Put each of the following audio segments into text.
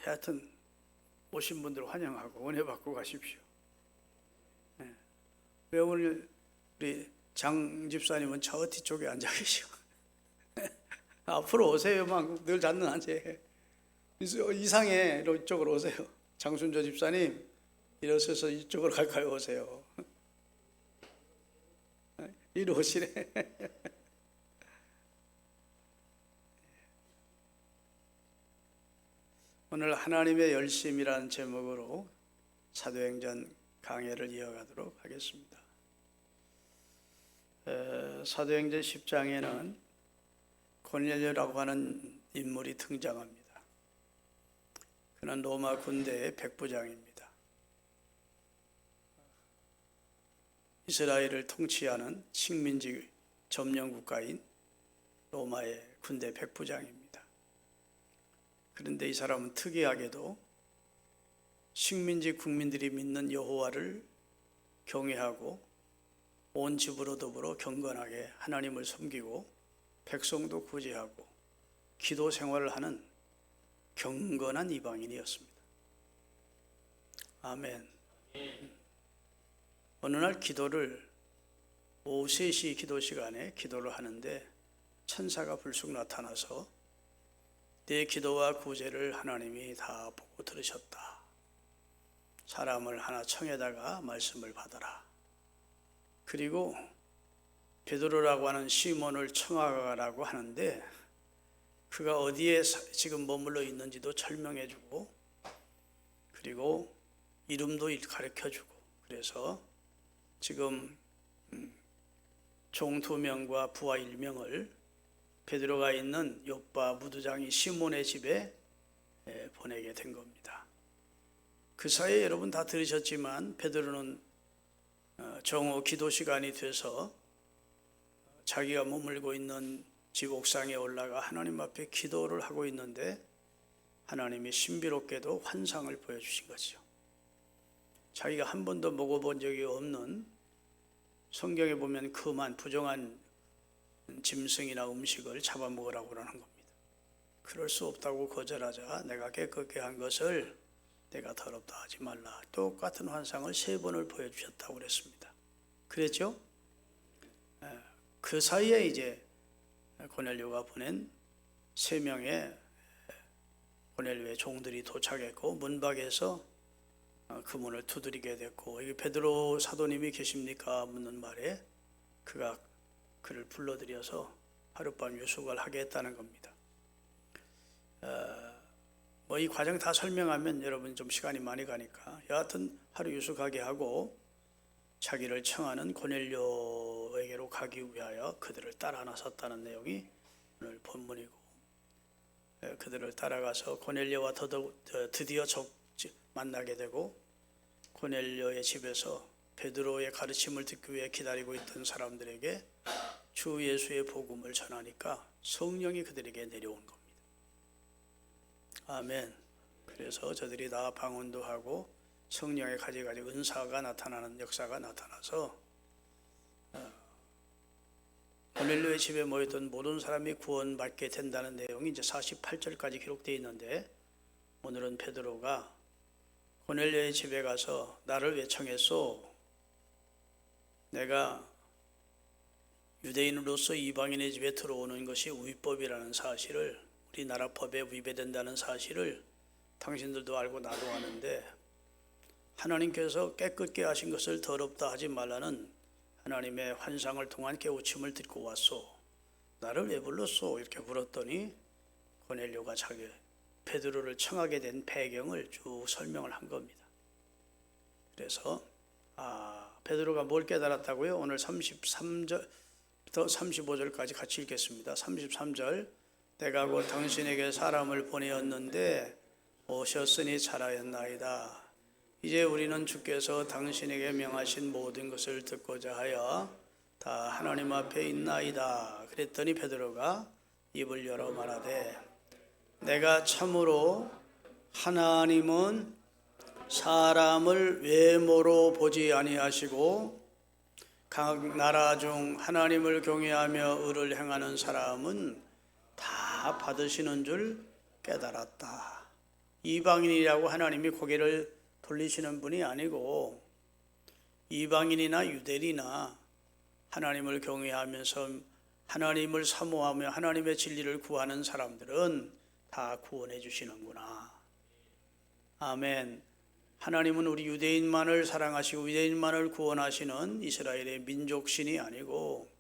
하여튼 오신 분들 환영하고 은혜 받고 가십시오. 왜 오늘 우리 장 집사님은 저 뒤쪽에 앉아 계시고 앞으로 오세요. 막 늘 잤는한지 이상해. 이쪽으로 오세요. 장순조 집사님 일어서서 이쪽으로 가까이 오세요. 이리 오시래. 오늘 하나님의 열심이라는 제목으로 사도행전 강해를 이어가도록 하겠습니다. 사도행전 10장에는 고넬료라고 하는 인물이 등장합니다. 그는 로마 군대의 백부장입니다. 이스라엘을 통치하는 식민지 점령 국가인 로마의 군대 백부장입니다. 그런데 이 사람은 특이하게도 식민지 국민들이 믿는 여호와를 경외하고 온 집으로 더불어 경건하게 하나님을 섬기고 백성도 구제하고 기도 생활을 하는 경건한 이방인이었습니다. 아멘. 어느 날 기도를 오후 3시 기도 시간에 기도를 하는데 천사가 불쑥 나타나서 내 기도와 구제를 하나님이 다 보고 들으셨다. 사람을 하나 청에다가 말씀을 받아라. 그리고 베드로라고 하는 시몬을 청하라고 하는데 그가 어디에 지금 머물러 있는지도 설명해주고 그리고 이름도 가르쳐주고 그래서 지금 종 2명과 부하 1명을 베드로가 있는 욥바 무두장이 시몬의 집에 보내게 된 겁니다. 그 사이에 여러분 다 들으셨지만 베드로는 정오 기도 시간이 돼서 자기가 머물고 있는 집 옥상에 올라가 하나님 앞에 기도를 하고 있는데 하나님이 신비롭게도 환상을 보여주신 거죠. 자기가 한 번도 먹어본 적이 없는 성경에 보면 금한 부정한 짐승이나 음식을 잡아먹으라고 그러는 겁니다. 그럴 수 없다고 거절하자 내가 깨끗게 한 것을 내가 더럽다 하지 말라. 똑같은 환상을 3번을 보여주셨다고 그랬습니다. 그랬죠? 그 사이에 이제 고넬료가 보낸 3명의 고넬료의 종들이 도착했고 문밖에서 그 문을 두드리게 됐고 여기 베드로 사도님이 계십니까? 묻는 말에 그가 그를 불러들여서 하룻밤 유숙을 하게 했다는 겁니다. 이 과정 다 설명하면 여러분 좀 시간이 많이 가니까 여하튼 하루 유숙하게 하고 자기를 청하는 고넬료에게로 가기 위하여 그들을 따라 나섰다는 내용이 오늘 본문이고 그들을 따라가서 고넬료와 드디어 만나게 되고 고넬료의 집에서 베드로의 가르침을 듣기 위해 기다리고 있던 사람들에게 주 예수의 복음을 전하니까 성령이 그들에게 내려온 겁니다. 아멘. 그래서 저들이 다 방언도 하고 성령의 가지가지 은사가 나타나는 역사가 나타나서 고넬료의 집에 모였던 모든 사람이 구원받게 된다는 내용이 이제 48절까지 기록되어 있는데 오늘은 베드로가 고넬료의 집에 가서 나를 왜 청했소? 내가 유대인으로서 이방인의 집에 들어오는 것이 위법이라는 사실을 우리나라 법에 위배된다는 사실을 당신들도 알고 나도 아는데 하나님께서 깨끗게 하신 것을 더럽다 하지 말라는 하나님의 환상을 통한 깨우침을 듣고 왔소. 나를 왜 불렀소? 이렇게 물었더니 고넬료가 자기 베드로를 청하게 된 배경을 쭉 설명을 한 겁니다. 그래서 베드로가 뭘 깨달았다고요? 오늘 33절부터 35절까지 같이 읽겠습니다. 33절 내가 곧 당신에게 사람을 보내었는데 오셨으니 잘하였나이다. 이제 우리는 주께서 당신에게 명하신 모든 것을 듣고자 하여 다 하나님 앞에 있나이다. 그랬더니 베드로가 입을 열어 말하되 내가 참으로 하나님은 사람을 외모로 보지 아니하시고 각 나라 중 하나님을 경외하며 의를 행하는 사람은 다 받으시는 줄 깨달았다. 이방인이라고 하나님이 고개를 돌리시는 분이 아니고 이방인이나 유대인이나 하나님을 경외하면서 하나님을 사모하며 하나님의 진리를 구하는 사람들은 다 구원해 주시는구나. 아멘. 하나님은 우리 유대인만을 사랑하시고 유대인만을 구원하시는 이스라엘의 민족신이 아니고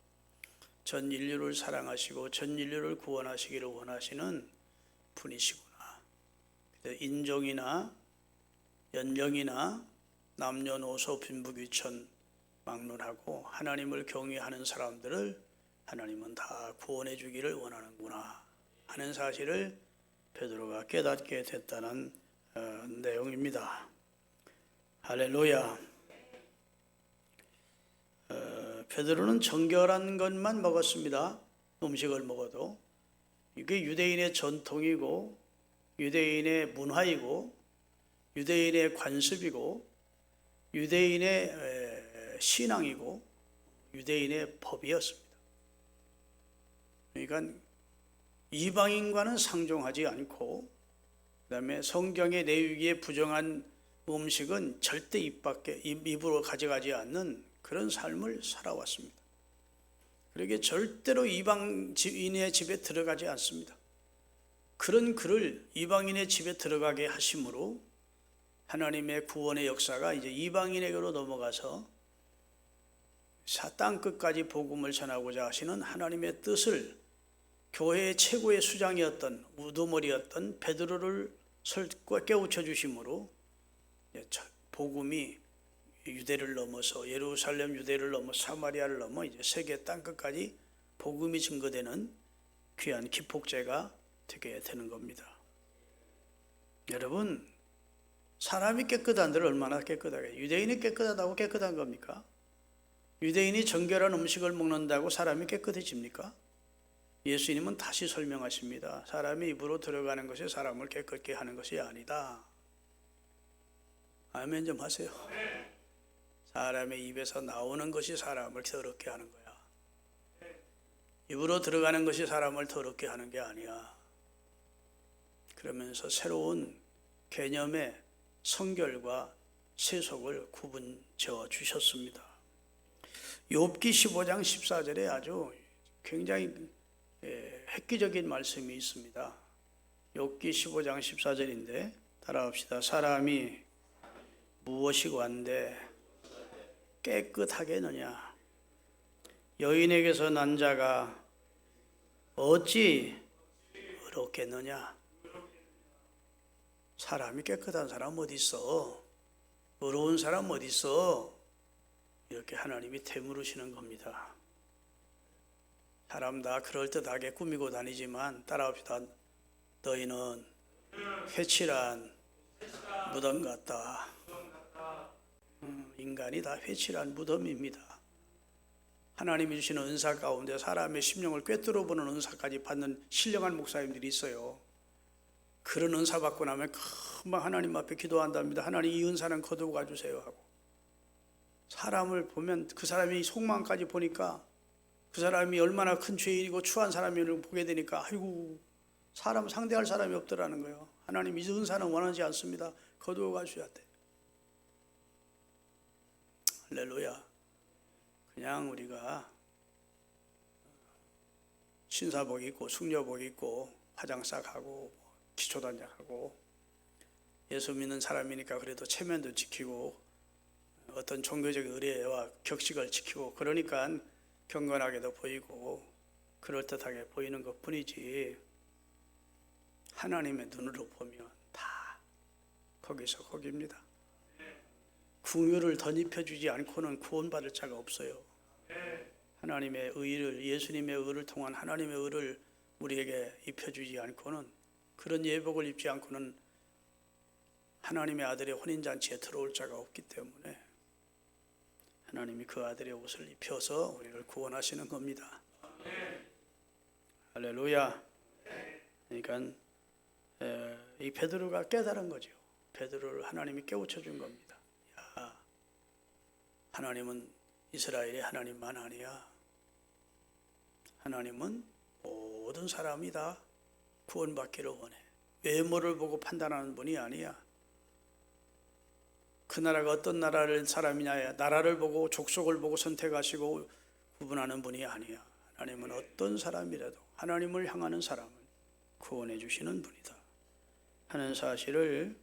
전 인류를 사랑하시고 전 인류를 구원하시기를 원하시는 분이시구나. 인종이나 연령이나 남녀노소 빈부귀천 막론하고 하나님을 경외하는 사람들을 하나님은 다 구원해 주기를 원하는구나 하는 사실을 베드로가 깨닫게 됐다는 내용입니다. 할렐루야. 베드로는 정결한 것만 먹었습니다. 음식을 먹어도. 이게 유대인의 전통이고 유대인의 문화이고 유대인의 관습이고 유대인의 신앙이고 유대인의 법이었습니다. 그러니까 이방인과는 상종하지 않고 그다음에 성경의 내유기에 부정한 음식은 절대 입으로 가져가지 않는 그런 삶을 살아왔습니다. 그러기에 절대로 이방인의 집에 들어가지 않습니다. 그런 그를 이방인의 집에 들어가게 하심으로 하나님의 구원의 역사가 이제 이방인에게로 넘어가서 땅 끝까지 복음을 전하고자 하시는 하나님의 뜻을 교회의 최고의 수장이었던 우두머리였던 베드로를 깨우쳐 주심으로 복음이 유대를 넘어서 예루살렘 유대를 넘어 사마리아를 넘어 이제 세계 땅 끝까지 복음이 증거되는 귀한 기폭제가 되게 되는 겁니다. 여러분, 사람이 깨끗한들 얼마나 깨끗하게, 유대인이 깨끗하다고 깨끗한 겁니까? 유대인이 정결한 음식을 먹는다고 사람이 깨끗해집니까? 예수님은 다시 설명하십니다. 사람이 입으로 들어가는 것이 사람을 깨끗게 하는 것이 아니다. 아멘 좀 하세요. 사람의 입에서 나오는 것이 사람을 더럽게 하는 거야. 입으로 들어가는 것이 사람을 더럽게 하는 게 아니야. 그러면서 새로운 개념의 성결과 세속을 구분 지어 주셨습니다. 욥기 15장 14절에 아주 굉장히 획기적인 말씀이 있습니다. 욥기 15장 14절인데 따라합시다. 사람이 무엇이관데 깨끗하겠느냐? 여인에게서 난 자가 어찌 의롭겠느냐? 사람이 깨끗한 사람 어디 있어? 의로운 사람 어디 있어? 이렇게 하나님이 되물으시는 겁니다. 사람 다 그럴듯하게 꾸미고 다니지만 따라합시다. 너희는 회칠한 무덤 같다. 인간이 다 회칠한 무덤입니다. 하나님이 주시는 은사 가운데 사람의 심령을 꿰뚫어 보는 은사까지 받는 신령한 목사님들이 있어요. 그런 은사 받고 나면 금방 하나님 앞에 기도한답니다. 하나님 이 은사는 거두고 가주세요 하고. 사람을 보면 그 사람이 속마음까지 보니까 그 사람이 얼마나 큰 죄인이고 추한 사람을 보게 되니까 아이고 사람 상대할 사람이 없더라는 거예요. 하나님 이 은사는 원하지 않습니다. 거두어 가셔야 돼. 할렐루야. 그냥 우리가 신사복 입고 숙녀복 입고 화장 싹 하고 기초단장하고 예수 믿는 사람이니까 그래도 체면도 지키고 어떤 종교적 의례와 격식을 지키고 그러니까 경건하게도 보이고 그럴듯하게 보이는 것 뿐이지 하나님의 눈으로 보면 다 거기서 거기입니다. 궁유를 덧입혀주지 않고는 구원받을 자가 없어요. 하나님의 의를, 예수님의 의를 통한 하나님의 의를 우리에게 입혀주지 않고는, 그런 예복을 입지 않고는 하나님의 아들의 혼인잔치에 들어올 자가 없기 때문에 하나님이 그 아들의 옷을 입혀서 우리를 구원하시는 겁니다. 할렐루야. 그러니까 이 베드로가 깨달은 거죠. 베드로를 하나님이 깨우쳐 준 겁니다. 야, 하나님은 이스라엘의 하나님만 아니야. 하나님은 모든 사람이 다 구원받기를 원해. 외모를 보고 판단하는 분이 아니야. 그 나라가 어떤 나라를 사람이냐, 나라를 보고 족속을 보고 선택하시고 구분하는 분이 아니야. 하나님은 어떤 사람이라도 하나님을 향하는 사람은 구원해 주시는 분이다 하는 사실을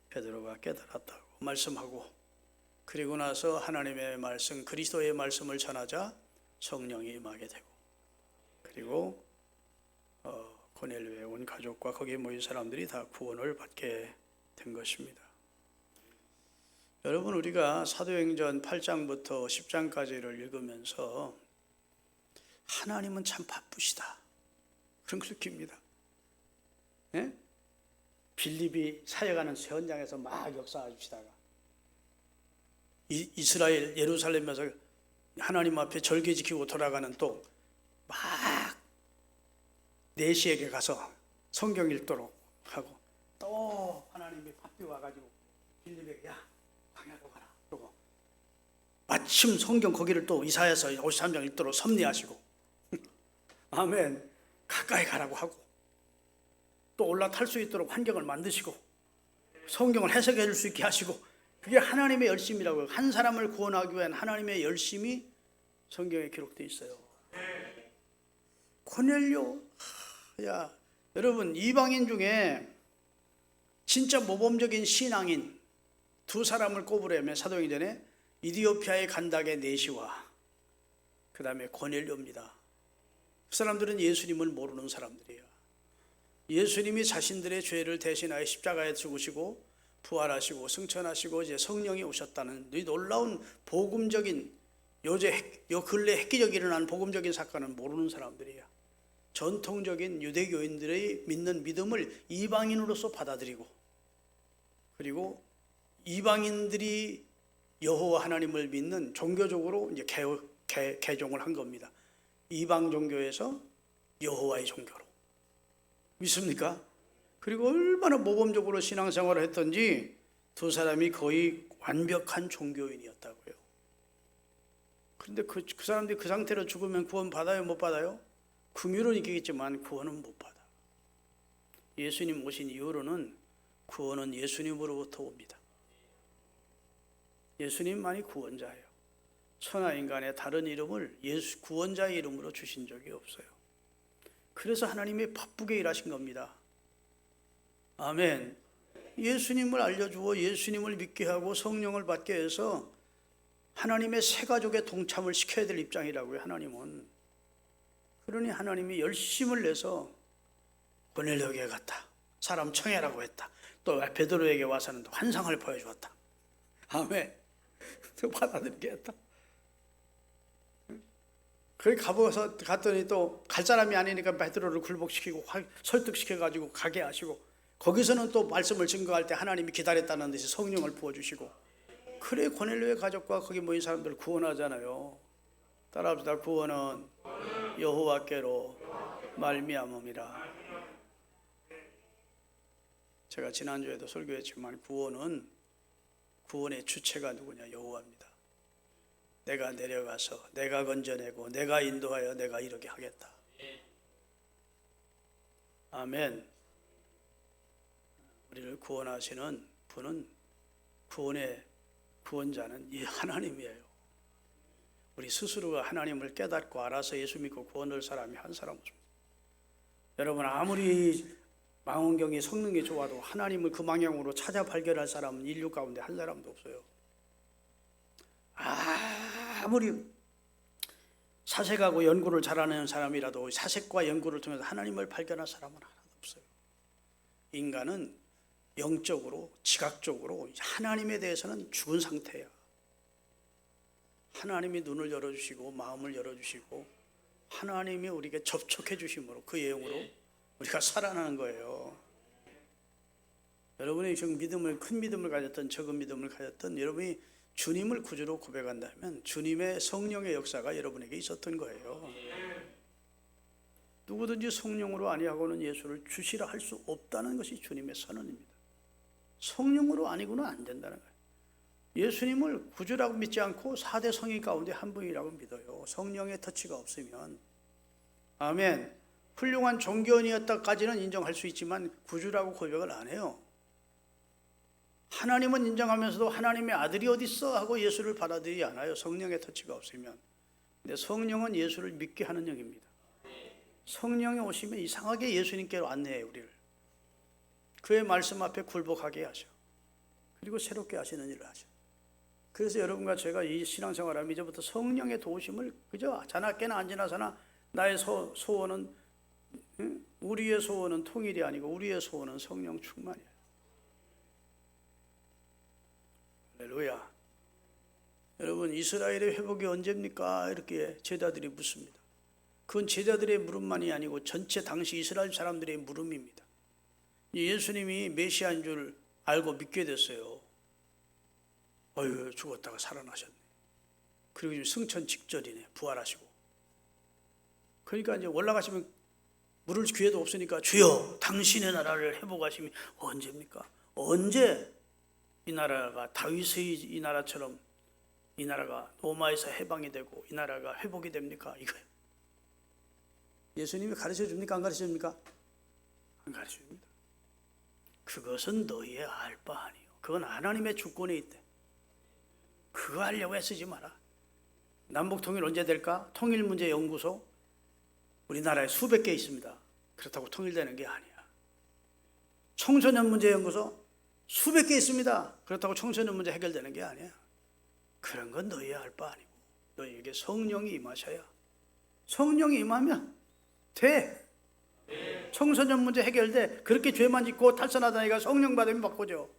베드로가 깨달았다고 말씀하고, 그리고 나서 하나님의 말씀, 그리스도의 말씀을 전하자 성령이 임하게 되고, 그리고 고넬료의 온 가족과 거기에 모인 사람들이 다 구원을 받게 된 것입니다. 여러분, 우리가 사도행전 8장부터 10장까지를 읽으면서 하나님은 참 바쁘시다 그런 걸 느낍니다. 예? 빌립이 사역하는 현장에서 막 역사하시다가 이스라엘 예루살렘에서 하나님 앞에 절기 지키고 돌아가는 또 막 내시에게 가서 성경 읽도록 하고, 또 하나님이 바삐 와가지고 빌립에게 야 광야로 가라 그러고, 마침 성경 거기를 또 이사야서 53장 읽도록 섭리하시고 아멘 가까이 가라고 하고, 또 올라탈 수 있도록 환경을 만드시고 성경을 해석해 줄 수 있게 하시고, 그게 하나님의 열심이라고요. 한 사람을 구원하기 위한 하나님의 열심이 성경에 기록되어 있어요. 고넬료, 야 여러분, 이방인 중에 진짜 모범적인 신앙인 두 사람을 꼽으려면 사도행전에 이디오피아의 간닥의 내시와 그 다음에 고넬료입니다. 그 사람들은 예수님을 모르는 사람들이에요. 예수님이 자신들의 죄를 대신하여 십자가에 죽으시고 부활하시고 승천하시고 이제 성령이 오셨다는 이 놀라운 복음적인, 요 근래 획기적이 일어난 복음적인 사건을 모르는 사람들이에요. 전통적인 유대교인들의 믿는 믿음을 이방인으로서 받아들이고, 그리고 이방인들이 여호와 하나님을 믿는 종교적으로 이제 개종을 한 겁니다. 이방 종교에서 여호와의 종교로 믿습니까? 그리고 얼마나 모범적으로 신앙생활을 했던지 두 사람이 거의 완벽한 종교인이었다고요. 그런데 그 사람들이 그 상태로 죽으면 구원 받아요, 못 받아요? 긍휼은 있겠지만 구원은 못 받아. 예수님 오신 이후로는 구원은 예수님으로부터 옵니다. 예수님만이 구원자예요. 천하 인간의 다른 이름을 구원자의 이름으로 주신 적이 없어요. 그래서 하나님이 바쁘게 일하신 겁니다. 아멘. 예수님을 알려주어 예수님을 믿게 하고 성령을 받게 해서 하나님의 새 가족의 동참을 시켜야 될 입장이라고요, 하나님은. 그러니 하나님이 열심을 내서 고넬료에게 갔다. 사람 청해라고 했다. 또 베드로에게 와서는 또 환상을 보여주었다. 아멘. 또 받아들이게 했다. 거기 갔더니 또 갈 사람이 아니니까 베드로를 굴복시키고 설득시켜가지고 가게 하시고, 거기서는 또 말씀을 증거할 때 하나님이 기다렸다는 듯이 성령을 부어주시고, 그래 고넬료의 가족과 거기 모인 사람들을 구원하잖아요. 따라합시다. 구원은 여호와께로 말미암음이라. 제가 지난주에도 설교했지만 구원의 주체가 누구냐? 여호와입니다. 내가 내려가서 내가 건져내고 내가 인도하여 내가 이렇게 하겠다. 아멘. 우리를 구원하시는 분은, 구원자는 이 하나님이에요. 우리 스스로가 하나님을 깨닫고 알아서 예수 믿고 구원될 사람이 한 사람 없습니다. 여러분, 아무리 망원경이 성능이 좋아도 하나님을 그 방향으로 찾아 발견할 사람은 인류 가운데 한 사람도 없어요. 아무리 사색하고 연구를 잘하는 사람이라도 사색과 연구를 통해서 하나님을 발견할 사람은 하나도 없어요. 인간은 영적으로, 지각적으로 하나님에 대해서는 죽은 상태야. 하나님이 눈을 열어주시고 마음을 열어주시고 하나님이 우리에게 접촉해 주심으로 그 예용으로 우리가 살아나는 거예요. 여러분이 지금 큰 믿음을 가졌던 적은 믿음을 가졌던 여러분이 주님을 구주로 고백한다면 주님의 성령의 역사가 여러분에게 있었던 거예요. 누구든지 성령으로 아니하고는 예수를 주시라 할 수 없다는 것이 주님의 선언입니다. 성령으로 아니고는 안 된다는 거예요. 예수님을 구주라고 믿지 않고 4대 성인 가운데 한 분이라고 믿어요. 성령의 터치가 없으면. 아멘. 훌륭한 종교인이었다까지는 인정할 수 있지만 구주라고 고백을 안 해요. 하나님은 인정하면서도 하나님의 아들이 어딨어 하고 예수를 받아들이지 않아요. 성령의 터치가 없으면. 근데 성령은 예수를 믿게 하는 영입니다. 성령이 오시면 이상하게 예수님께로 안내해요, 우리를. 그의 말씀 앞에 굴복하게 하셔. 그리고 새롭게 하시는 일을 하셔. 그래서 여러분과 제가 이 신앙생활하면 이제부터 성령의 도우심을 그저 자나깨나 안 지나서나 나의 소원은, 우리의 소원은 통일이 아니고 우리의 소원은 성령 충만이야. 할렐루야. 여러분, 이스라엘의 회복이 언제입니까? 이렇게 제자들이 묻습니다. 그건 제자들의 물음만이 아니고 전체 당시 이스라엘 사람들의 물음입니다. 예수님이 메시아인 줄 알고 믿게 됐어요. 어휴, 죽었다가 살아나셨네. 그리고 지금 승천 직전이네. 부활하시고. 그러니까 이제 올라가시면 물을 기회도 없으니까 주여 당신의 나라를 회복하시면 언제입니까? 언제 이 나라가 다윗의 이 나라처럼 이 나라가 로마에서 해방이 되고 이 나라가 회복이 됩니까? 이거예요. 예수님이 가르쳐 줍니까? 안 가르쳐 줍니까? 안 가르쳐 줍니다. 그것은 너희의 알 바 아니요. 그건 하나님의 주권에 있대. 그거 하려고 애쓰지 마라. 남북 통일 언제 될까? 통일문제연구소 우리나라에 수백 개 있습니다. 그렇다고 통일되는 게 아니야. 청소년문제연구소 수백 개 있습니다. 그렇다고 청소년 문제 해결되는 게 아니야. 그런 건 너희의 알 바 아니고 너희에게 성령이 임하셔야. 성령이 임하면 돼. 청소년 문제 해결돼. 그렇게 죄만 짓고 탈선하다니까 성령 받으면 바꾸죠.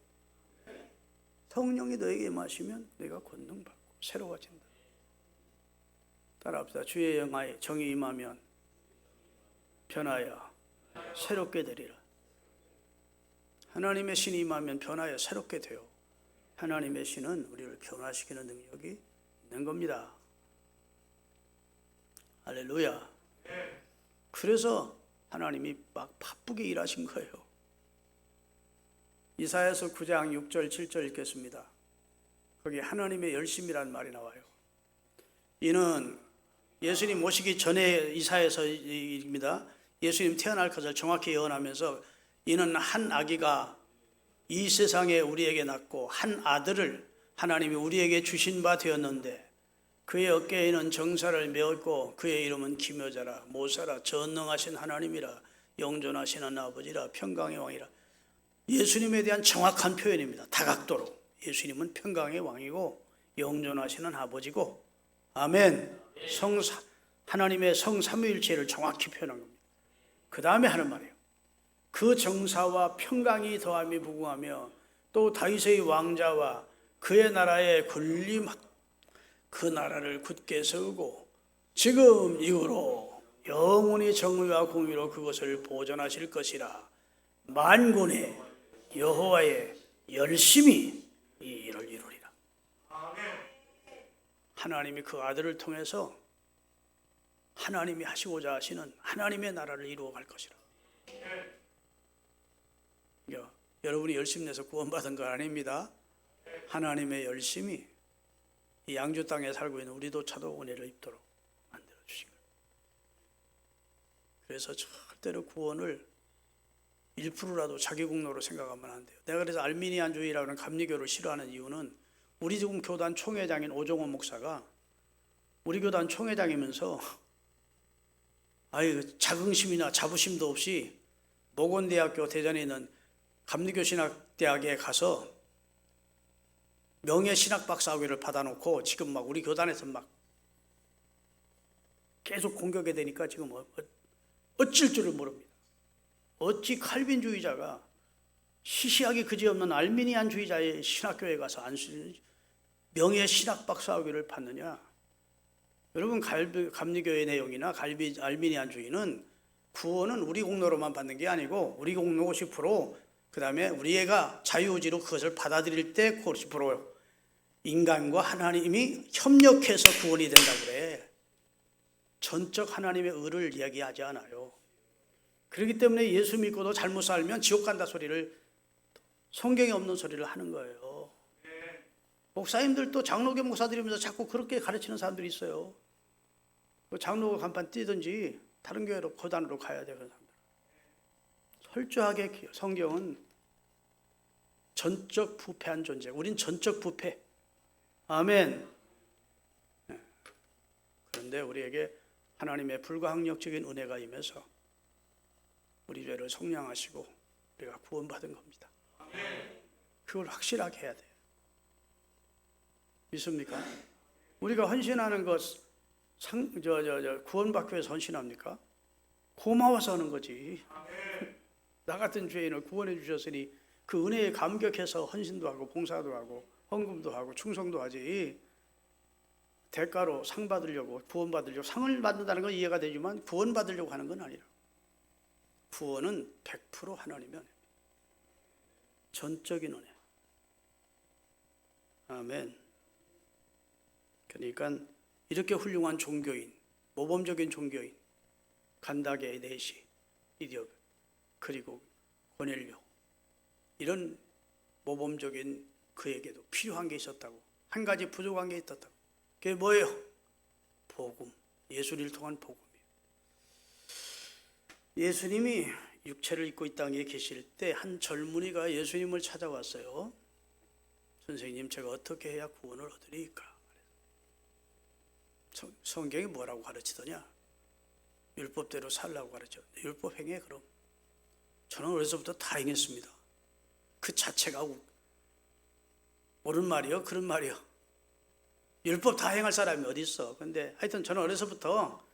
성령이 너에게 임하시면 내가 권능받고 새로워진다. 따라합시다. 주의 영화에 정이 임하면 변하여 새롭게 되리라. 하나님의 신이 임하면 변하여 새롭게 돼요. 하나님의 신은 우리를 변화시키는 능력이 있는 겁니다. 할렐루야. 그래서 하나님이 막 바쁘게 일하신 거예요. 이사야서 9장 6절 7절 읽겠습니다. 거기 하나님의 열심이라는 말이 나와요. 이는 예수님 모시기 전에 이사야서입니다. 예수님 태어날 것을 정확히 예언하면서 이는 한 아기가 이 세상에 우리에게 낳고 한 아들을 하나님이 우리에게 주신 바 되었는데 그의 어깨에는 정사를 메었고 그의 이름은 기묘자라 모사라 전능하신 하나님이라 영존하시는 아버지라 평강의 왕이라. 예수님에 대한 정확한 표현입니다. 다각도로 예수님은 평강의 왕이고 영존하시는 아버지고 아멘. 하나님의 성삼위일체를 정확히 표현한 겁니다. 그 다음에 하는 말이에요. 그 정사와 평강이 더함이 무궁하며 또 다윗의 왕자와 그의 나라에 군림하고 그 나라를 굳게 세우고 지금 이후로 영원히 정의와 공의로 그것을 보존하실 것이라. 만군의 여호와의 열심히 이 일을 이루리라. 하나님이 그 아들을 통해서 하나님이 하시고자 하시는 하나님의 나라를 이루어 갈 것이라. 여러분이 열심 내서 구원받은 거 아닙니다. 하나님의 열심이 이 양주 땅에 살고 있는 우리도차도 은혜를 입도록 만들어 주신 거예요. 그래서 절대로 구원을 1%라도 자기 공로로 생각하면 안 돼요. 내가 그래서 알미니안주의라는 감리교를 싫어하는 이유는 우리 지금 교단 총회장인 오종원 목사가 우리 교단 총회장이면서 자긍심이나 자부심도 없이 모건대학교 대전에 있는 감리교신학대학에 가서 명예신학박사학위를 받아놓고 지금 막 우리 교단에서 막 계속 공격이 되니까 지금 어쩔 줄을 모릅니다. 어찌 칼빈주의자가 시시하게 그지없는 알미니안주의자의 신학교에 가서 명예신학박사학위를 받느냐. 여러분, 감리교의 내용이나 알미니안주의는 구원은 우리 공로로만 받는 게 아니고 우리 공로 50%, 그 다음에 우리 애가 자유의지로 그것을 받아들일 때 50% 인간과 하나님이 협력해서 구원이 된다고 그래. 전적 하나님의 의를 이야기하지 않아요. 그렇기 때문에 예수 믿고도 잘못 살면 지옥 간다 소리를, 성경에 없는 소리를 하는 거예요. 목사님들도 장로교 목사들이면서 자꾸 그렇게 가르치는 사람들이 있어요. 장로교 간판 띄든지 다른 교회로 고단으로 가야 돼. 그런 사람들. 철저하게 성경은 전적 부패한 존재. 우린 전적 부패. 아멘. 그런데 우리에게 하나님의 불가항력적인 은혜가 임해서 우리 죄를 속량하시고 우리가 구원받은 겁니다. 그걸 확실하게 해야 돼요. 믿습니까? 우리가 헌신하는 것 구원받기 위해서 헌신합니까? 고마워서 하는 거지. 나 같은 죄인을 구원해 주셨으니 그 은혜에 감격해서 헌신도 하고 봉사도 하고 헌금도 하고 충성도 하지. 대가로 상 받으려고 구원받으려고 상을 받는다는 건 이해가 되지만 구원받으려고 하는 건 아니라 구원은 100% 하나님의 은혜. 전적인 은혜. 아멘. 그러니까 이렇게 훌륭한 종교인, 모범적인 종교인 간다게 네시, 이디옵 그리고 고넬료 이런 모범적인 그에게도 필요한 게 있었다고. 한 가지 부족한 게 있었다고. 그게 뭐예요? 복음. 예수님을 통한 복음이에요. 예수님이 육체를 입고 이 땅에 계실 때 한 젊은이가 예수님을 찾아왔어요. 선생님, 제가 어떻게 해야 구원을 얻으리까? 성경이 뭐라고 가르치더냐? 율법대로 살라고 가르쳐. 율법 행해 그럼. 저는 어려서부터 다 행했습니다. 그 자체가 옳은 말이요? 그런 말이요? 율법 다 행할 사람이 어디 있어? 근데 하여튼 저는 어려서부터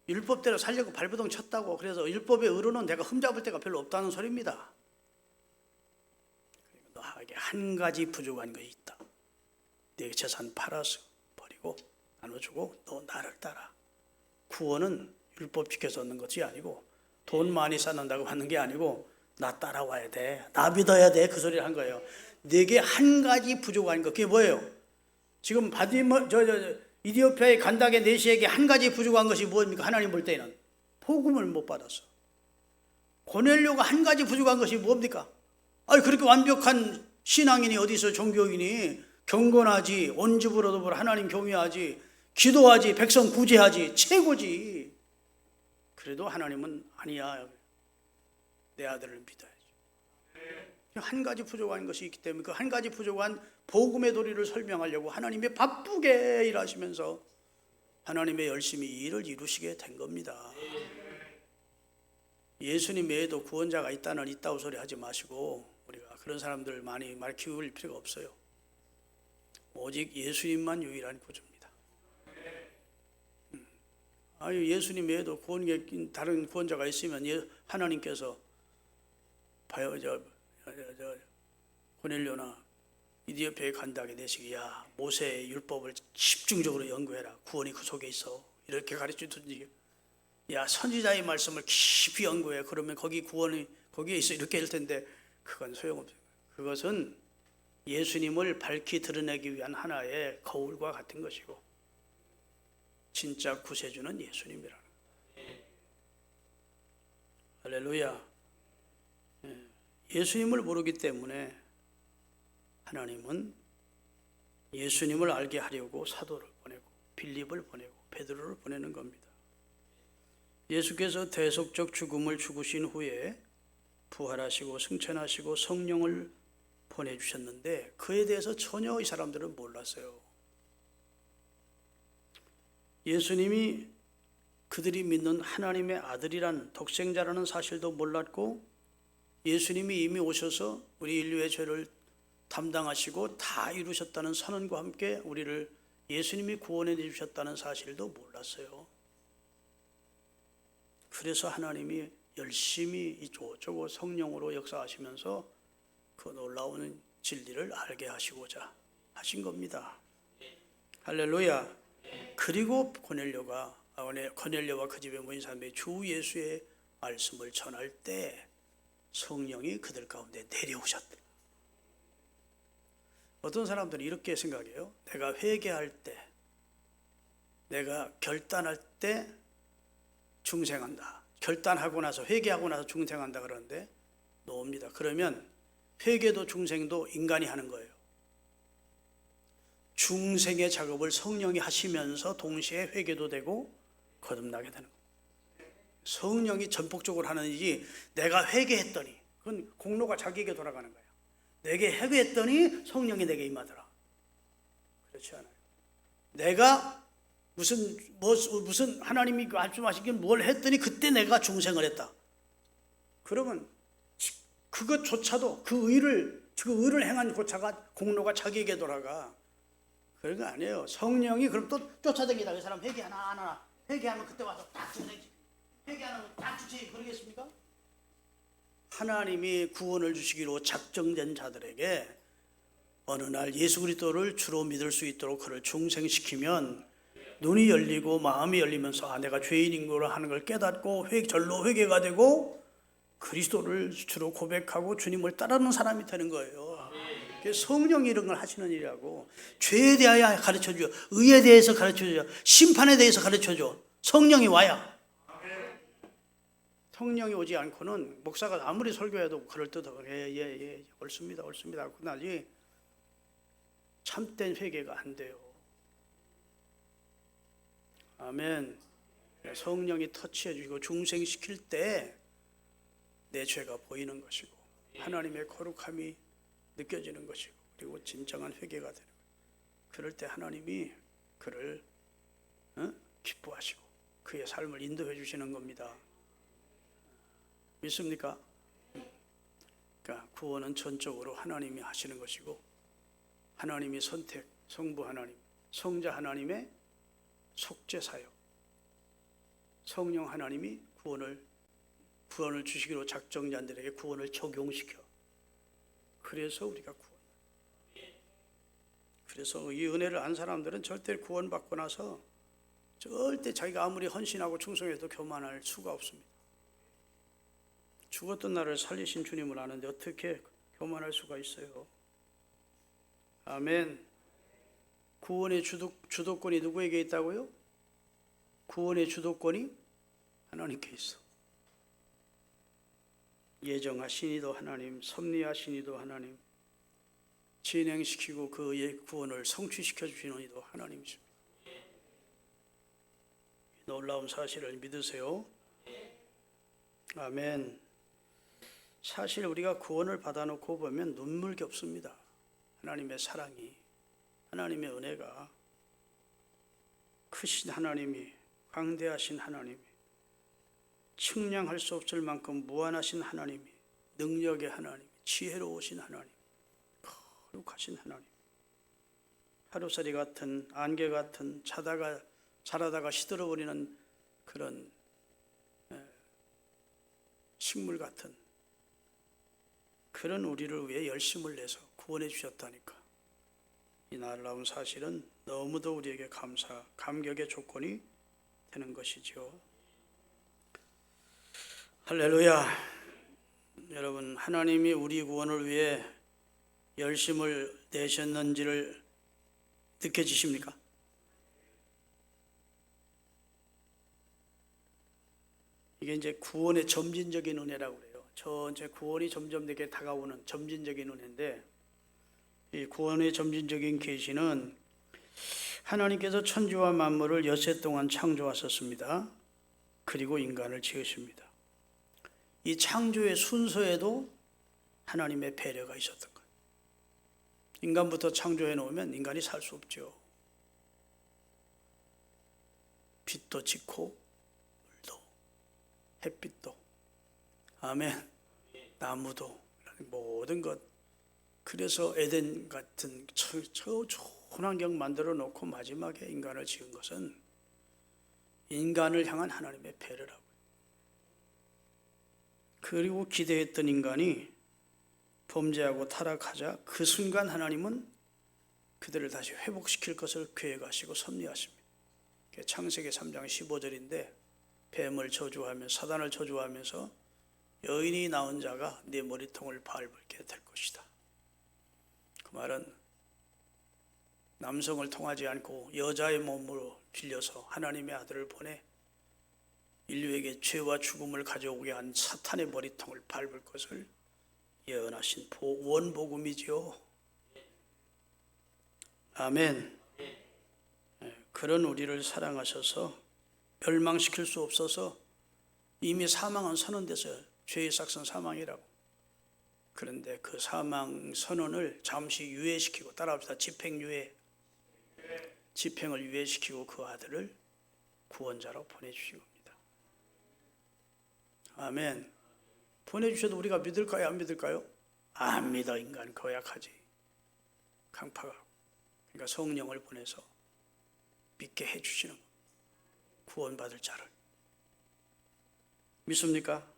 율법대로 살려고 발버둥 쳤다고. 그래서 율법의 의로는 내가 흠잡을 데가 별로 없다는 소리입니다. 너에게 한 가지 부족한 것이 있다. 네 재산 팔아서 버리고 나눠주고 너 나를 따라. 구원은 율법 지켜서 얻는 것이 아니고 돈 많이 쌓는다고 받는 게 아니고 나 따라와야 돼. 나 믿어야 돼. 그 소리를 한 거예요. 네게 한 가지 부족한 것. 그게 뭐예요? 지금 이디오피아의 간다게 네시에게 한 가지 부족한 것이 무엇입니까? 하나님 볼 때는 복음을 못 받았어. 고넬료가 한 가지 부족한 것이 뭡니까? 아니 그렇게 완벽한 신앙인이 어디 있어? 종교인이 경건하지, 온 집으로 더불어 하나님 경외하지, 기도하지, 백성 구제하지, 최고지. 그래도 하나님은 아니야. 내 아들을 믿어야지. 한 가지 부족한 것이 있기 때문에 그 한 가지 부족한 복음의 도리를 설명하려고 하나님이 바쁘게 일하시면서 하나님의 열심히 일을 이루시게 된 겁니다. 예수님 외에도 구원자가 있다고 소리 하지 마시고 우리가 그런 사람들 많이 말 키울 필요가 없어요. 오직 예수님만 유일한 구주입니다. 아니 예수님 외에도 다른 구원자가 있으면 하나님께서 봐요. 고넬료나 이디오피아에 간다게 되시기 야 모세의 율법을 집중적으로 연구해라. 구원이 그 속에 있어. 이렇게 가르쳐주든지 야 선지자의 말씀을 깊이 연구해. 그러면 거기 구원이 거기에 있어. 이렇게 할 텐데 그건 소용없어요. 그것은 예수님을 밝히 드러내기 위한 하나의 거울과 같은 것이고 진짜 구세주는 예수님이라는 거예요. 할렐루야. 예수님을 모르기 때문에 하나님은 예수님을 알게 하려고 사도를 보내고 빌립을 보내고 베드로를 보내는 겁니다. 예수께서 대속적 죽음을 죽으신 후에 부활하시고 승천하시고 성령을 보내주셨는데 그에 대해서 전혀 이 사람들은 몰랐어요. 예수님이 그들이 믿는 하나님의 아들이란 독생자라는 사실도 몰랐고 예수님이 이미 오셔서 우리 인류의 죄를 담당하시고 다 이루셨다는 선언과 함께 우리를 예수님이 구원해 주셨다는 사실도 몰랐어요. 그래서 하나님이 열심히 이쪽저쪽 성령으로 역사하시면서 그 놀라운 진리를 알게 하시고자 하신 겁니다. 할렐루야. 그리고 고넬료와 그 집에 모인 사람들이 주 예수의 말씀을 전할 때 성령이 그들 가운데 내려오셨다. 어떤 사람들은 이렇게 생각해요. 내가 회개할 때, 내가 결단할 때 중생한다. 결단하고 나서 회개하고 나서 중생한다 그러는데 노입니다. 그러면 회개도 중생도 인간이 하는 거예요. 중생의 작업을 성령이 하시면서 동시에 회개도 되고 거듭나게 되는 거예요. 성령이 전폭적으로 하는 일이 내가 회개했더니 그건 공로가 자기에게 돌아가는 거야. 내게 회개했더니 성령이 내게 임하더라. 그렇지 않아요. 내가 무슨 하나님이 말씀하시긴 뭘 했더니 그때 내가 중생을 했다. 그러면 그것조차도 그 의를 행한 고차가 공로가 자기에게 돌아가. 그런 거 아니에요. 성령이 그럼 또 쫓아다니다 그 사람 회개하나 안 하나. 회개하면 그때 와서 딱 중생지. 회개하면 딱 주지. 그러겠습니까? 하나님이 구원을 주시기로 작정된 자들에게 어느 날 예수 그리스도를 주로 믿을 수 있도록 그를 중생시키면 눈이 열리고 마음이 열리면서 내가 죄인인 걸 하는 걸 깨닫고 절로 회개가 되고 그리스도를 주로 고백하고 주님을 따르는 사람이 되는 거예요. 성령이 이런 걸 하시는 일이라고. 죄에 대하여 가르쳐줘, 의에 대해서 가르쳐줘, 심판에 대해서 가르쳐줘. 성령이 와야. 성령이 오지 않고는 목사가 아무리 설교해도 그럴듯하게 옳습니다 하고 나지 참된 회개가 안 돼요. 아멘. 성령이 터치해 주시고 중생시킬 때 내 죄가 보이는 것이고 하나님의 거룩함이 느껴지는 것이고 그리고 진정한 회개가 되는 거예요. 그럴 때 하나님이 그를 기뻐하시고 그의 삶을 인도해 주시는 겁니다. 믿습니까? 그러니까 구원은 전적으로 하나님이 하시는 것이고 하나님이 선택, 성부 하나님, 성자 하나님의 속죄 사역, 성령 하나님이 구원을 주시기로 작정자들에게 구원을 적용시켜. 그래서 우리가 그래서 이 은혜를 안 사람들은 절대 구원받고 나서 절대 자기가 아무리 헌신하고 충성해도 교만할 수가 없습니다. 죽었던 나를 살리신 주님을 아는데 어떻게 교만할 수가 있어요? 아멘. 구원의 주도권이 누구에게 있다고요? 구원의 주도권이 하나님께 있어. 예정하신 이도 하나님, 섭리하신 이도 하나님, 진행시키고 그의 구원을 성취시켜 주시는 이도 하나님이십니다. 놀라운 사실을 믿으세요. 아멘. 사실 우리가 구원을 받아놓고 보면 눈물겹습니다. 하나님의 사랑이, 하나님의 은혜가, 크신 하나님이, 광대하신 하나님이, 측량할 수 없을 만큼 무한하신 하나님이, 능력의 하나님, 지혜로우신 하나님, 거룩하신 하나님, 하루살이 같은, 안개 같은, 자라다가 시들어버리는 그런 식물 같은 그런 우리를 위해 열심을 내서 구원해 주셨다니까. 이 놀라운 사실은 너무도 우리에게 감격의 조건이 되는 것이죠. 할렐루야. 여러분, 하나님이 우리 구원을 위해 열심을 내셨는지를 느껴지십니까? 이게 이제 구원의 점진적인 은혜라고 그래요. 전체 구원이 점점 내게 다가오는 점진적인 은혜인데, 이 구원의 점진적인 계시는 하나님께서 천지와 만물을 엿새 동안 창조하셨습니다. 그리고 인간을 지으십니다. 이 창조의 순서에도 하나님의 배려가 있었던 거예요. 인간부터 창조해 놓으면 인간이 살 수 없죠. 빛도 짓고 물도 햇빛도 아멘 나무도 모든 것. 그래서 에덴 같은 좋은 환경 만들어 놓고 마지막에 인간을 지은 것은 인간을 향한 하나님의 배려라고요. 그리고 기대했던 인간이 범죄하고 타락하자 그 순간 하나님은 그들을 다시 회복시킬 것을 계획하시고 섭리하십니다. 창세기 3장 15절인데 뱀을 저주하며 사단을 저주하면서 여인이 낳은 자가 네 머리통을 밟게 될 것이다. 그 말은 남성을 통하지 않고 여자의 몸으로 빌려서 하나님의 아들을 보내 인류에게 죄와 죽음을 가져오게 한 사탄의 머리통을 밟을 것을 예언하신 원복음이지요. 아멘. 그런 우리를 사랑하셔서 멸망시킬 수 없어서 이미 사망은 선언돼서 죄의 삭은 사망이라고. 그런데 그 사망 선언을 잠시 유예시키고, 따라합시다. 집행유예. 집행을 유예시키고 그 아들을 구원자로 보내주신 겁니다. 아멘. 보내주셔도 우리가 믿을까요? 안 믿을까요? 안 믿어. 인간 거약하지. 강파가. 그러니까 성령을 보내서 믿게 해주시는 겁니다. 구원받을 자를. 믿습니까?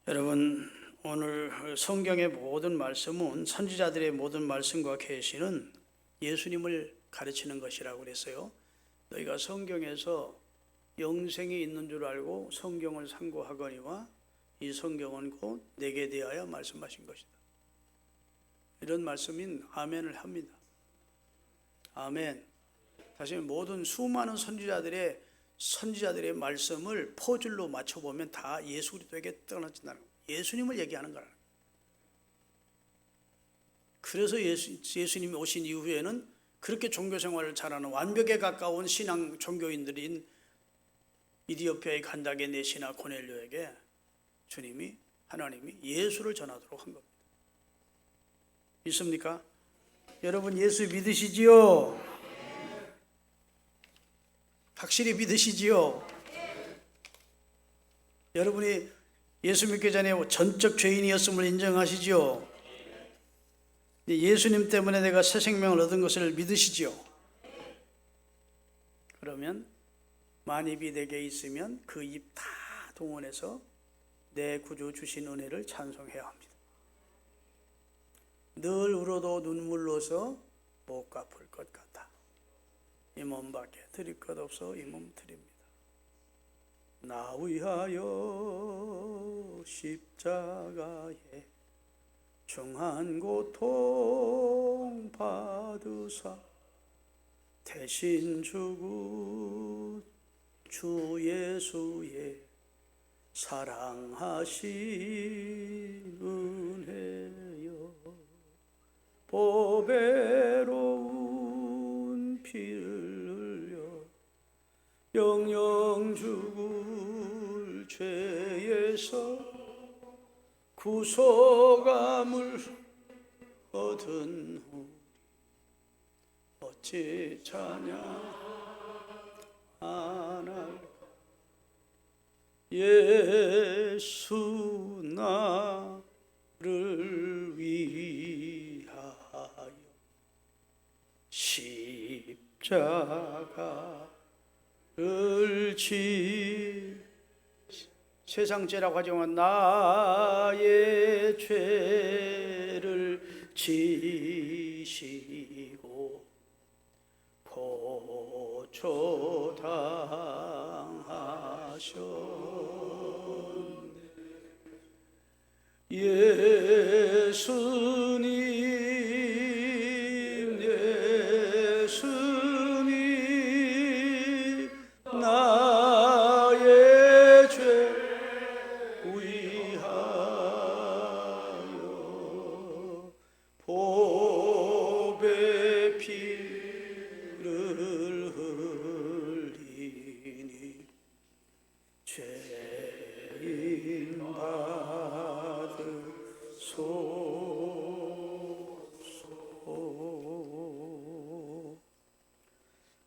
여러분, 오늘 성경의 모든 말씀은 선지자들의 모든 말씀과 계시는 예수님을 가르치는 것이라고 그랬어요. 너희가 성경에서 영생이 있는 줄 알고 성경을 상고하거니와 이 성경은 곧 내게 대하여 말씀하신 것이다. 이런 말씀인 아멘을 합니다. 아멘. 다시 모든 수많은 선지자들의 말씀을 퍼즐로 맞춰보면 다 예수 그리스도에게 떠나진다는 거예요. 예수님을 얘기하는 거라는 거예요. 그래서 예수님이 오신 이후에는 그렇게 종교생활을 잘하는 완벽에 가까운 신앙 종교인들인 이디오피아의 간다게 네시나 고넬료에게 하나님이 예수를 전하도록 한 겁니다. 믿습니까? 여러분, 예수 믿으시지요? 확실히 믿으시지요? 여러분이 예수 믿기 전에 전적 죄인이었음을 인정하시지요? 예수님 때문에 내가 새 생명을 얻은 것을 믿으시지요? 그러면 만입이 내게 있으면 그 입 다 동원해서 내 구주 주신 은혜를 찬송해야 합니다. 늘 울어도 눈물로서 못 갚을 것 같아. 이 몸밖에 드릴 것 없어 이 몸 드립니다. 나 위하여 십자가에 중한 고통 받으사 대신 죽은 주 예수의 사랑하신 은혜여 보배로운 피를 흘려 영영 죽을 죄에서 구속함을 얻은 후 어찌 찬양 안 할까. 예수 나를 위하여 십자가를 세상 죄라고 하지만 나의 죄를 지시고 고초당하셨네. 예수님 나의 죄 위하여 보배 피를 흘리니 죄인 받으소서.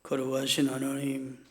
거룩하신 하나님,